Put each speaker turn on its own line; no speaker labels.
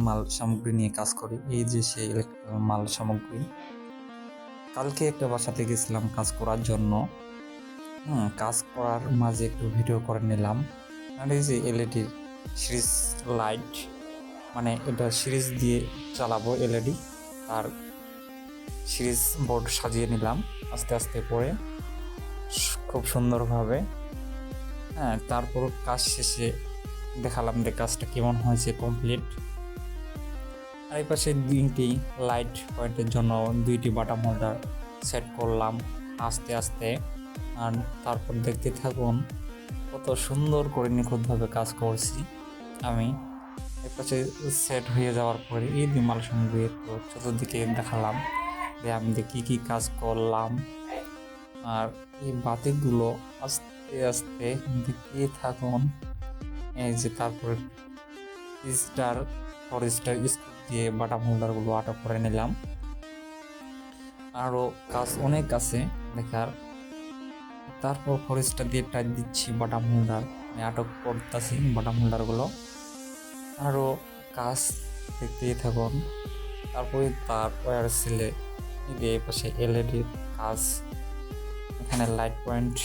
মাল সামগ্রী নিয়ে কাজ করি। এই যে সেই ইলেকট্রিক্যাল মাল সামগ্রী। কালকে একটা বাসাতে গেছিলাম কাজ করার জন্য। কাজ করার মাঝে একটু ভিডিও করে নিলাম। আর এই যে এলইডি সিরিজ লাইট, মানে এটা সিরিজ দিয়ে চালাবো এলইডি। আর সিরিজ বোর্ড সাজিয়ে নিলাম আস্তে আস্তে করে খুব সুন্দরভাবে। তারপর কাজ শেষে দেখালাম যে কাজটা কেমন হয়েছে কমপ্লিট। আর এই পাশে 3টি লাইট পয়েন্টের জন্য 2টি বাটাম হোল্ডার সেট করলাম আস্তে আস্তে। আর তারপর দেখতে থাকুন কত সুন্দর করে নিখুঁতভাবে কাজ করছি আমি। এর পাশে সেট হয়ে যাওয়ার পরে এই মাল সামগ্রী একটু চতুর্দিকে দেখালাম যে আমি যে কী কী কাজ করলাম। আর এই বাতিগুলো আস্তে আস্তে দেখতে থাকুন। এই যে তারপর স্টার ফরেস্টার স্কুপ দিয়ে বাটাম হোল্ডারগুলো আটক করে নিলাম। আরও কাজ অনেক আছে দেখার। তারপর ফরেস্টার দিয়ে টাইট দিচ্ছি বাটাম হোল্ডার, আটক করতেছি বাটাম হোল্ডারগুলো। আরও কাজ দেখতেই থাকুন। তারপরে তার ওয়্যার সিলে দিয়ে পাশে এলইডির কাজ, এখানে লাইট পয়েন্ট